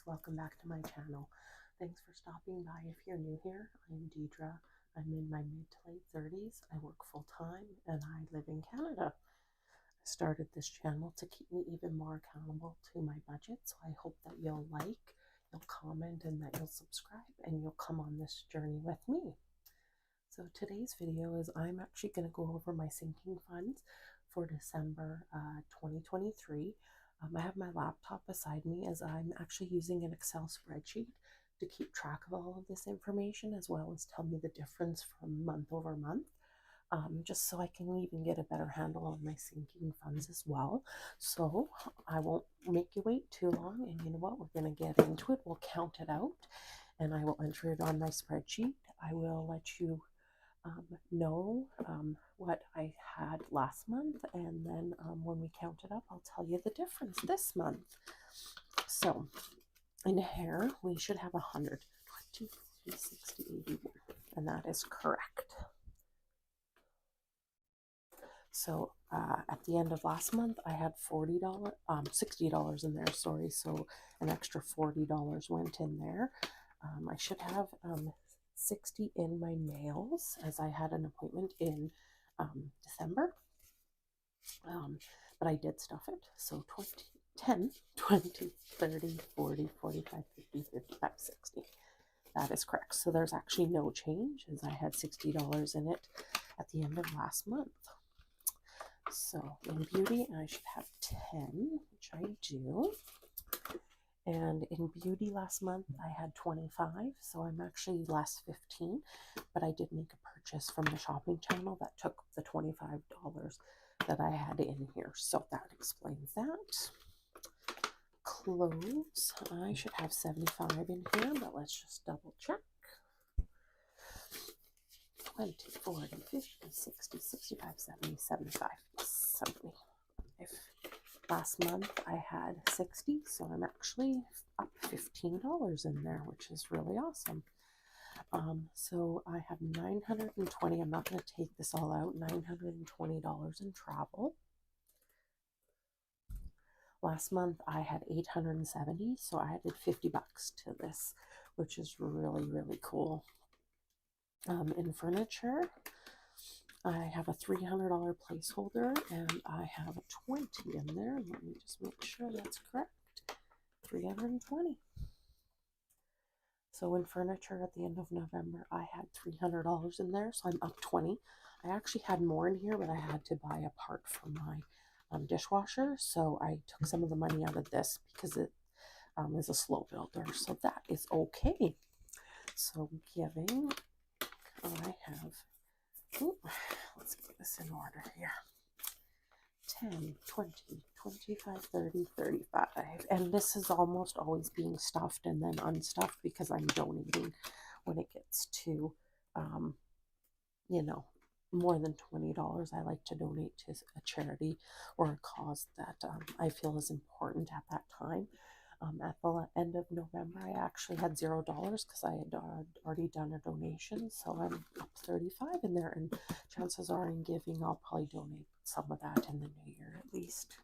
welcome back to my channel. Thanks for stopping by. If you're new here, I'm Deidre. I'm in my mid to late 30s. I work full-time and I live in Canada. I started this channel to keep me even more accountable to my budget, so I hope that you'll comment, and that you'll subscribe, and you'll come on this journey with me. So today's video is I'm actually going to go over my sinking funds for December 2023. I have my laptop beside me as I'm actually using an Excel spreadsheet to keep track of all of this information, as well as tell me the difference from month over month, just so I can even get a better handle on my sinking funds as well. So I won't make you wait too long, and you know what, we're going to get into it. We'll count it out and I will enter it on my spreadsheet. I will let you know what I had last month, and then when we count it up, I'll tell you the difference this month. So in here, we should have 100, 20, 40, 60, 81, and that is correct. So at the end of last month, I had $60 in there, sorry, so an extra $40 went in there. I should have 60 in my nails, as I had an appointment in December, but I did stuff it. So 10, 20, 30, 40, 45, 50, 55, 60. That is correct. So there's actually no change, as I had $60 in it at the end of last month. So in beauty, I should have 10, which I do. And in beauty last month, I had 25, so I'm actually less 15, but I did make a purchase from the shopping channel that took the $25 that I had in here, so that explains that. Clothes, I should have 75 in here, but let's just double check. 20, 40, 50, 60, 65, 70, 75, 70. Last month I had 60, so I'm actually up $15 in there, which is really awesome. So I have 920. I'm not going to take this all out. $920 in travel. Last month I had 870, so I added $50 to this, which is really, really cool. In furniture, I have a $300 placeholder, and I have a 20 in there. Let me just make sure that's correct. 320. So in furniture at the end of November, I had $300 in there, so I'm up 20. I actually had more in here, but I had to buy a part for my dishwasher, so I took some of the money out of this because it is a slow builder, so that is okay. So giving, I have, let's get this in order here. 10, 20, 25, 30, 35. And this is almost always being stuffed and then unstuffed because I'm donating when it gets to, you know, more than $20. I like to donate to a charity or a cause that I feel is important at that time. At the end of November, I actually had $0 because I had already done a donation. So I'm up 35 in there, and chances are in giving, I'll probably donate some of that in the new year at least.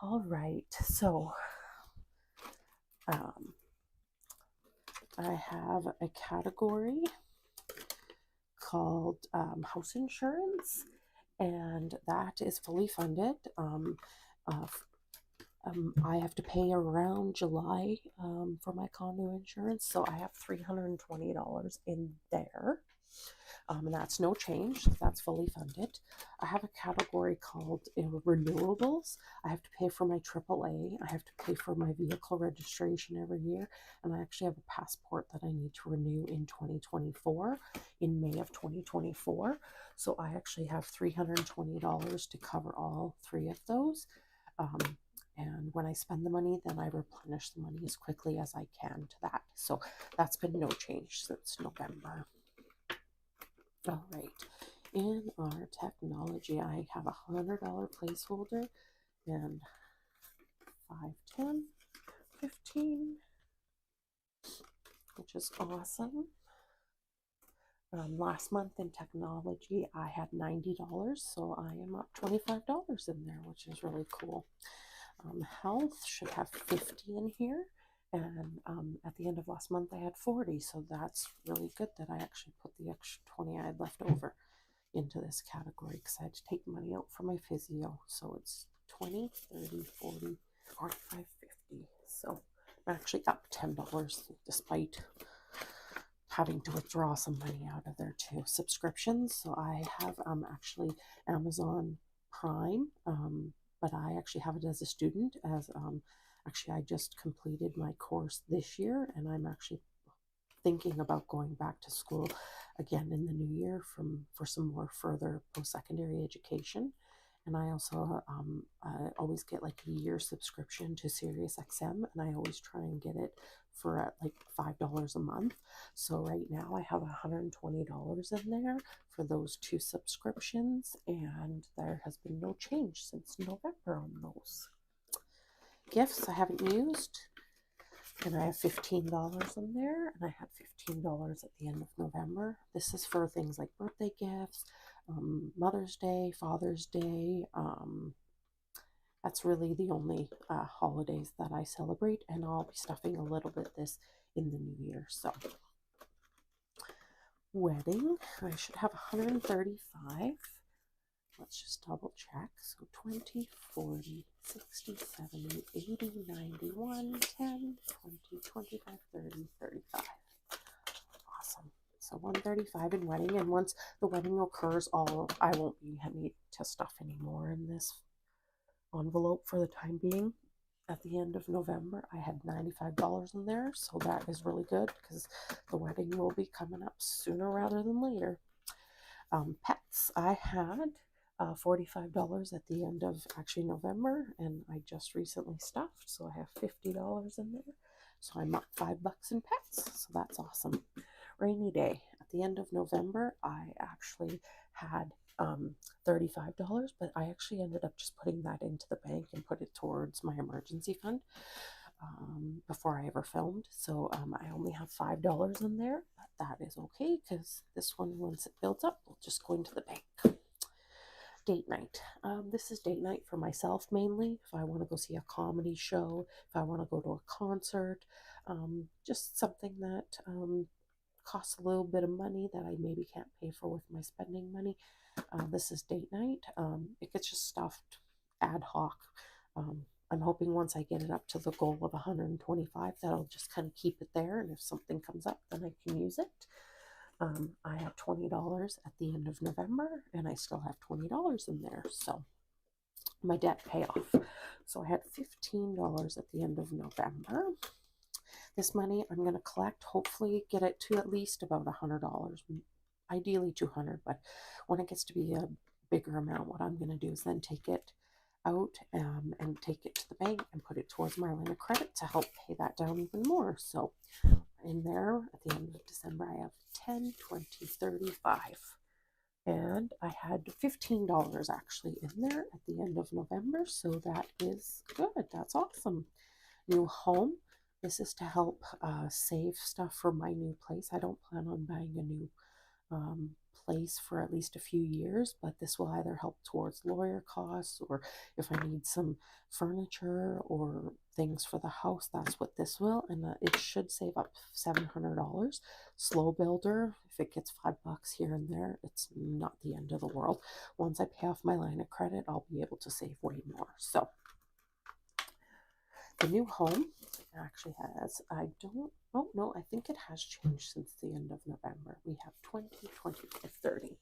All right, so I have a category called house insurance, and that is fully funded. I have to pay around July for my condo insurance, so I have $320 in there, and that's no change. That's fully funded. I have a category called renewables. I have to pay for my AAA. I have to pay for my vehicle registration every year, and I actually have a passport that I need to renew in 2024, in May of 2024. So I actually have $320 to cover all three of those. And when I spend the money, then I replenish the money as quickly as I can to that. So that's been no change since November. All right. In our technology, I have a $100 placeholder, and 5, 10, 15, which is awesome. Last month in technology, I had $90, so I am up $25 in there, which is really cool. Health should have 50 in here, And at the end of last month, I had 40. So that's really good that I actually put the extra 20 I had left over into this category because I had to take money out for my physio. So it's 20, 30, 40, 45, 50. So I'm actually up $10 despite having to withdraw some money out of there too. Subscriptions. So I have actually Amazon Prime, but I actually have it as a student. As actually, I just completed my course this year, and I'm actually thinking about going back to school again in the new year for some more further post-secondary education. And I also I always get like a year subscription to SiriusXM, and I always try and get it for like $5 a month. So right now I have $120 in there for those two subscriptions, and there has been no change since November on those. Gifts I haven't used, and I have $15 in there, and I had $15 at the end of November. This is for things like birthday gifts, Mother's Day, Father's Day. That's really the only holidays that I celebrate, and I'll be stuffing a little bit this in the new year. So, wedding, I should have 135. Let's just double check. So 20, 40, 60, 70, 80, 90, 1, 10, 20, 25, 30, 35. Awesome. So 135 in wedding, and once the wedding occurs, I won't be having to stuff anymore in this envelope for the time being. At the end of November, I had $95 in there, so that is really good because the wedding will be coming up sooner rather than later. Pets, I had $45 at the end of actually November, and I just recently stuffed, so I have $50 in there. So I'm up $5 in pets, so that's awesome. Rainy day, at the end of November, I actually had $35, but I actually ended up just putting that into the bank and put it towards my emergency fund before I ever filmed. So I only have $5 in there, but that is okay because this one, once it builds up, will just go into the bank. Date night. This is date night for myself mainly. If I want to go see a comedy show, if I want to go to a concert, just something that costs a little bit of money that I maybe can't pay for with my spending money. This is date night. It gets just stuffed ad hoc. I'm hoping once I get it up to the goal of 125, that'll just kind of keep it there. And if something comes up, then I can use it. I have $20 at the end of November, and I still have $20 in there. So my debt payoff. So I had $15 at the end of November. This money I'm going to collect, hopefully get it to at least about $100, ideally $200. But when it gets to be a bigger amount, what I'm going to do is then take it out and take it to the bank and put it towards my line of credit to help pay that down even more. So in there at the end of December, I have 10, 20, 35. And I had $15 actually in there at the end of November. So that is good. That's awesome. New home. This is to help save stuff for my new place. I don't plan on buying a new place for at least a few years, but this will either help towards lawyer costs, or if I need some furniture or things for the house, that's what this will. And it should save up $700. Slow builder, if it gets $5 here and there, it's not the end of the world. Once I pay off my line of credit, I'll be able to save way more. So the new home actually has, I think it has changed since the end of November. We have 20, 25, 30.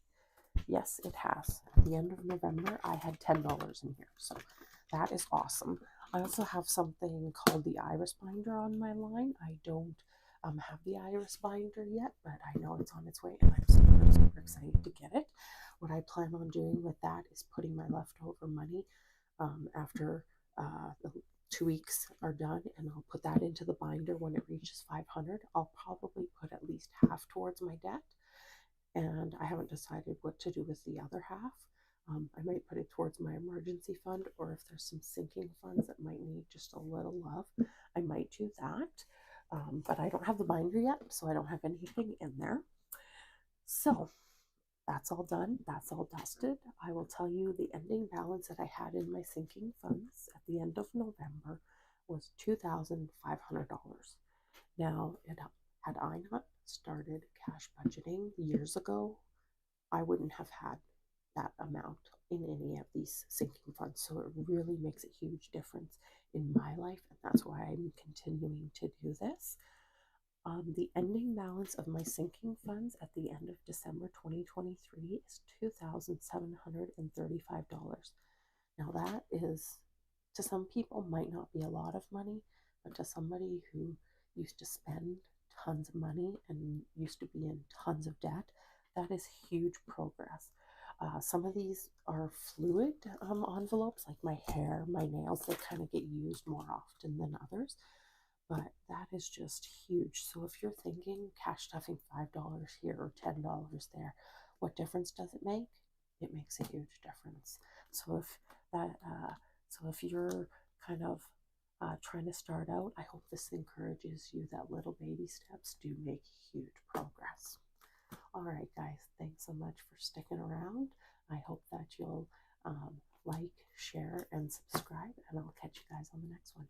Yes, it has. At the end of November, I had $10 in here. So that is awesome. I also have something called the iris binder on my line. I don't have the iris binder yet, but I know it's on its way, and I'm super, super excited to get it. What I plan on doing with that is putting my leftover money after the 2 weeks are done, and I'll put that into the binder. When it reaches 500, I'll probably put at least half towards my debt, and I haven't decided what to do with the other half. I might put it towards my emergency fund, or if there's some sinking funds that might need just a little love, I might do that. But I don't have the binder yet, so I don't have anything in there. So that's all done. That's all dusted. I will tell you the ending balance that I had in my sinking funds at the end of November was $2,500. Now, had I not started cash budgeting years ago, I wouldn't have had that amount in any of these sinking funds. So it really makes a huge difference in my life, and that's why I'm continuing to do this. The ending balance of my sinking funds at the end of December 2023 is $2,735. Now, that is, to some people, might not be a lot of money, but to somebody who used to spend tons of money and used to be in tons of debt, that is huge progress. Some of these are fluid envelopes, like my hair, my nails, they kind of get used more often than others, but that is just huge. So if you're thinking cash stuffing $5 here or $10 there, what difference does it make? It makes a huge difference. So if you're kind of trying to start out, I hope this encourages you that little baby steps do make huge progress. All right, guys, thanks so much for sticking around. I hope that you'll like, share, and subscribe, and I'll catch you guys on the next one.